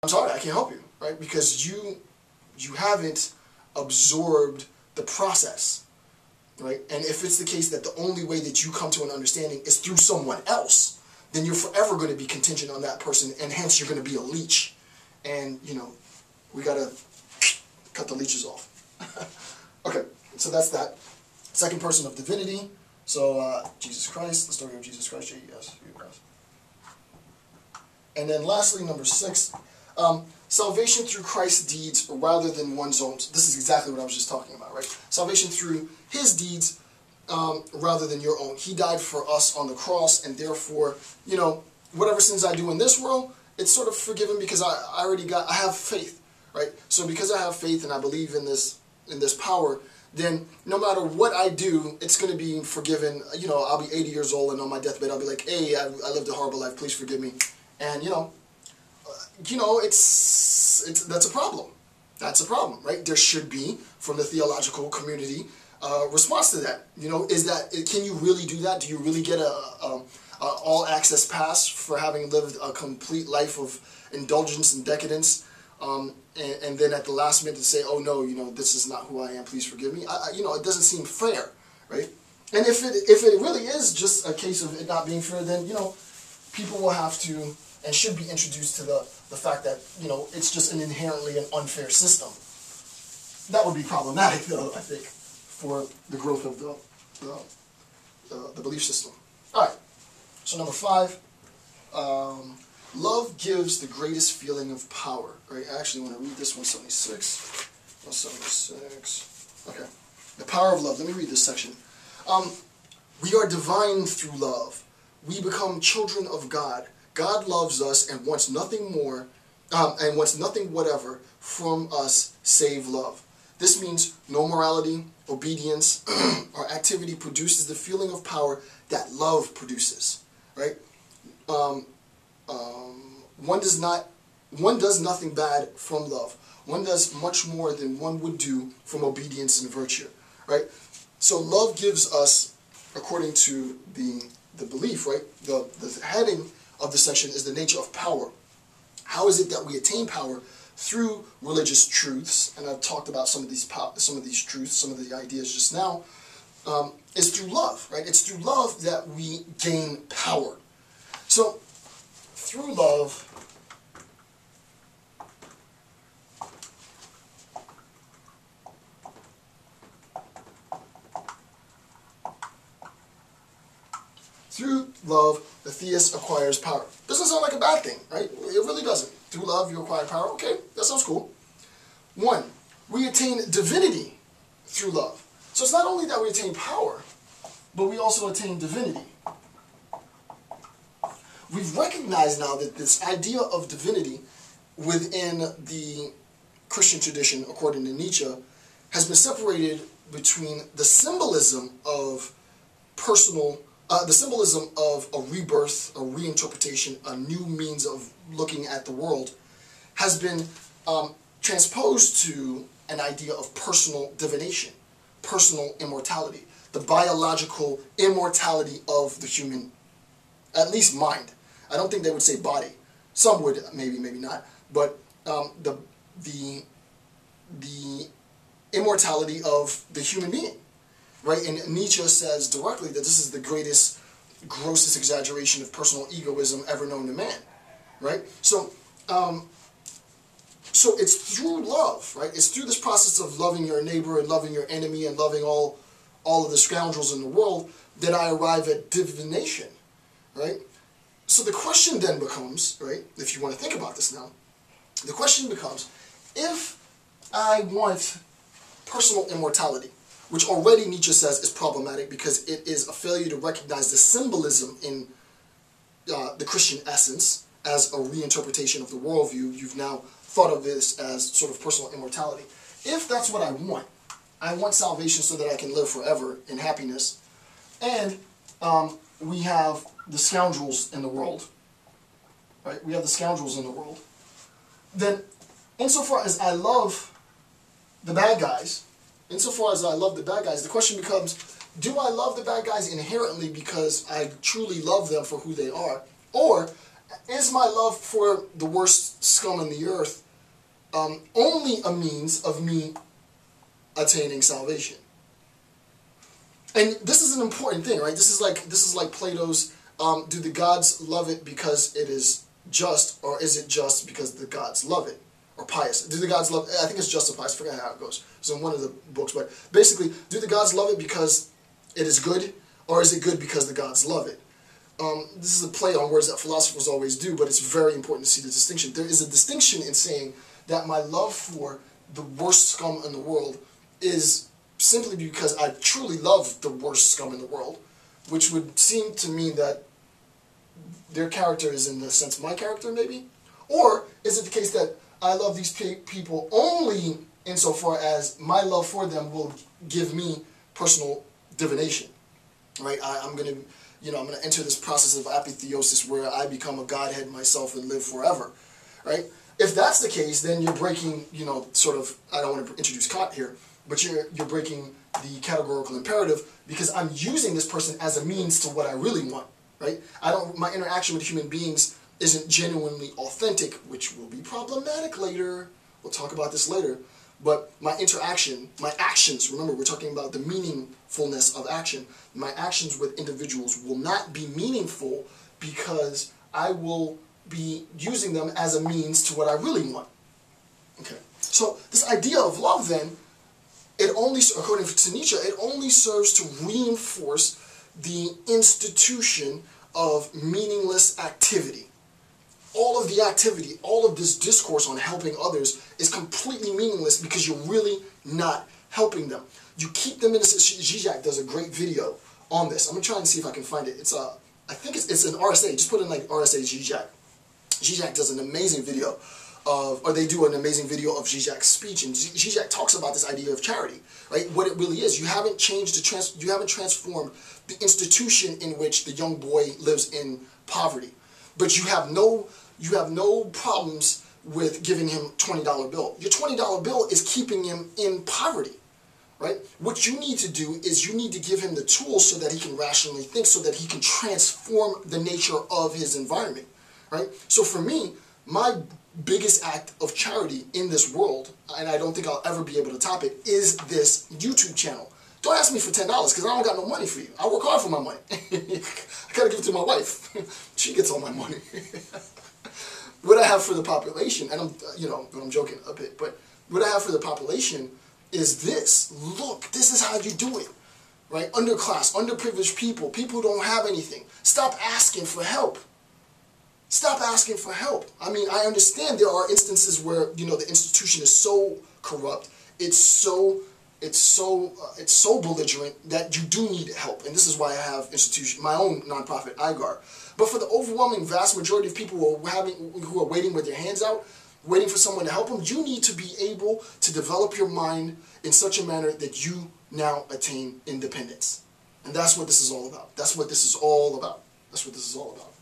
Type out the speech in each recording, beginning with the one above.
I'm sorry, I can't help you, right? Because you haven't absorbed the process, right? And if it's the case that the only way that you come to an understanding is through someone else, then you're forever going to be contingent on that person, and hence you're going to be a leech. And, you know, we got to cut the leeches off. Okay, so that's that. Second person of divinity. So, Jesus Christ, the story of Jesus Christ, J-E-S. And then lastly, number 6, salvation through Christ's deeds rather than one's own. This is exactly what I was just talking about, right? Salvation through his deeds rather than your own. He died for us on the cross, and therefore, you know, whatever sins I do in this world, it's sort of forgiven because I have faith, right? So because I have faith and I believe in this power, then no matter what I do, it's going to be forgiven. You know, I'll be 80 years old, and on my deathbed, I'll be like, hey, I lived a horrible life, please forgive me. And, you know, that's a problem. That's a problem, right? There should be, from the theological community, response to that. You know, can you really do that? Do you really get a all-access pass for having lived a complete life of indulgence and decadence, and then at the last minute to say, oh no, you know, this is not who I am, please forgive me? You know, it doesn't seem fair, right? And if it really is just a case of it not being fair, then, you know, people will have to and should be introduced to the fact that, you know, it's just an inherently an unfair system. That would be problematic, though, I think, for the growth of the belief system. All right, so number 5, love gives the greatest feeling of power. Right? I actually want to read this 176. 176. Okay. The power of love. Let me read this section. We are divine through love. We become children of God. God loves us and wants nothing more, and wants nothing whatever from us save love. This means no morality, obedience, or activity produces the feeling of power that love produces. Right? One does nothing bad from love. One does much more than one would do from obedience and virtue. Right? So love gives us, according to the belief, right? The heading of the section is the nature of power. How is it that we attain power? Through religious truths, and I've talked about some of these truths, some of the ideas just now, is through love, right? It's through love that we gain power. So, through love, the theist acquires power. Doesn't sound like a bad thing, right? It really doesn't. Through love, you acquire power. Okay, that sounds cool. 1, we attain divinity through love. So it's not only that we attain power, but we also attain divinity. We've recognized now that this idea of divinity within the Christian tradition, according to Nietzsche, has been separated between the symbolism of the symbolism of a rebirth, a reinterpretation, a new means of looking at the world, has been transposed to an idea of personal divination, personal immortality, the biological immortality of the human, at least mind. I don't think they would say body. Some would, maybe, maybe not. But the immortality of the human being. Right? And Nietzsche says directly that this is the greatest, grossest exaggeration of personal egoism ever known to man. Right? So it's through love, right? It's through this process of loving your neighbor and loving your enemy and loving all of the scoundrels in the world that I arrive at divination. Right? So the question then becomes, right, if you want to think about this now, the question becomes, if I want personal immortality, which already Nietzsche says is problematic because it is a failure to recognize the symbolism in the Christian essence as a reinterpretation of the worldview. You've now thought of this as sort of personal immortality. If that's what I want salvation so that I can live forever in happiness, and we have the scoundrels in the world, right? We have the scoundrels in the world. Then, insofar as I love the bad guys, the question becomes, do I love the bad guys inherently because I truly love them for who they are? Or Is my love for the worst scum on the earth only a means of me attaining salvation? And this is an important thing, right? This is like Plato's, do the gods love it because it is just, or is it just because the gods love it? Or pious. Do the gods love, I think it's just or pious, I forget how it goes. It's in one of the books, but basically, do the gods love it because it is good, or is it good because the gods love it? This is a play on words that philosophers always do, but it's very important to see the distinction. There is a distinction in saying that my love for the worst scum in the world is simply because I truly love the worst scum in the world, which would seem to mean that their character is in the sense my character, maybe? Or is it the case that I love these people only insofar as my love for them will give me personal divination, right? I'm going to enter this process of apotheosis where I become a godhead myself and live forever, right? If that's the case, then you're breaking, sort of, I don't want to introduce Kant here, but you're breaking the categorical imperative, because I'm using this person as a means to what I really want, right? My interaction with human beings isn't genuinely authentic, which will be problematic later. We'll talk about this later. But my interaction, my actions, remember we're talking about the meaningfulness of action, my actions with individuals will not be meaningful because I will be using them as a means to what I really want. Okay. So this idea of love then, it only, according to Nietzsche, it only serves to reinforce the institution of meaningless activity. All of the activity, all of this discourse on helping others is completely meaningless because you're really not helping them. You keep them in this. Zizek does a great video on this. I'm going to try and see if I can find it. I think it's an RSA. Just put in like RSA Zizek. Zizek does an amazing video or they do an amazing video of Zizek's speech, and Zizek talks about this idea of charity, right? What it really is. You haven't changed you haven't transformed the institution in which the young boy lives in poverty, but you have no problems with giving him $20 bill. Your $20 bill is keeping him in poverty, right? What you need to do is you need to give him the tools so that he can rationally think, so that he can transform the nature of his environment, right? So for me, my biggest act of charity in this world, and I don't think I'll ever be able to top it, is this YouTube channel. Don't ask me for $10 because I don't got no money for you. I work hard for my money. I gotta give it to my wife. She gets all my money. What I have for the population, and I'm joking a bit, but what I have for the population is this. Look, this is how you do it, right? Underclass, underprivileged people, people who don't have anything. Stop asking for help. Stop asking for help. I mean, I understand there are instances where, the institution is so corrupt, it's so belligerent that you do need help. And this is why I have my own nonprofit, IGAR. But for the overwhelming vast majority of people who are waiting with their hands out, waiting for someone to help them, you need to be able to develop your mind in such a manner that you now attain independence. And that's what this is all about. That's what this is all about. That's what this is all about.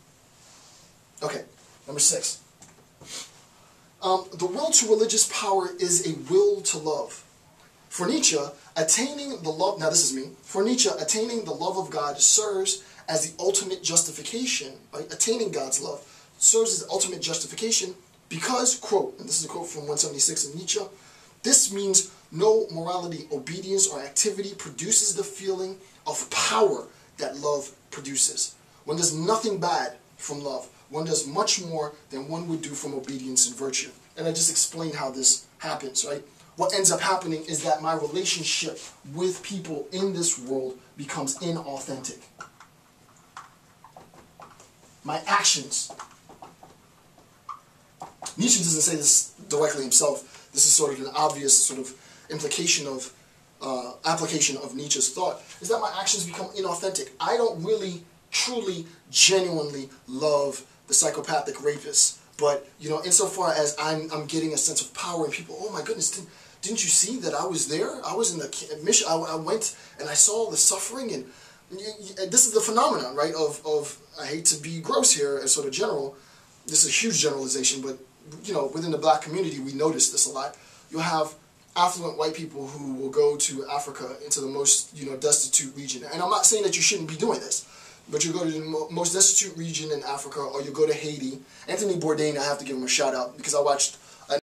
Okay, number 6. The will to religious power is a will to love. For Nietzsche, attaining the love, now this is me, for Nietzsche, attaining the love of God serves as the ultimate justification, right? Attaining God's love serves as the ultimate justification because, quote, and this is a quote from 176 in Nietzsche, this means no morality, obedience, or activity produces the feeling of power that love produces. One does nothing bad from love. One does much more than one would do from obedience and virtue. And I just explained how this happens, right? What ends up happening is that my relationship with people in this world becomes inauthentic. My actions. Nietzsche doesn't say this directly himself. This is sort of an obvious sort of implication of, application of Nietzsche's thought, is that my actions become inauthentic. I don't really, truly, genuinely love the psychopathic rapist. But, insofar as I'm getting a sense of power and people, oh my goodness, didn't you see that I was there? I was in the mission. I went and I saw the suffering, and this is the phenomenon, right, of I hate to be gross here as sort of general. This is a huge generalization, but, within the black community, we notice this a lot. You'll have affluent white people who will go to Africa, into the most, destitute region. And I'm not saying that you shouldn't be doing this, but you go to the most destitute region in Africa, or you go to Haiti. Anthony Bourdain, I have to give him a shout out because I watched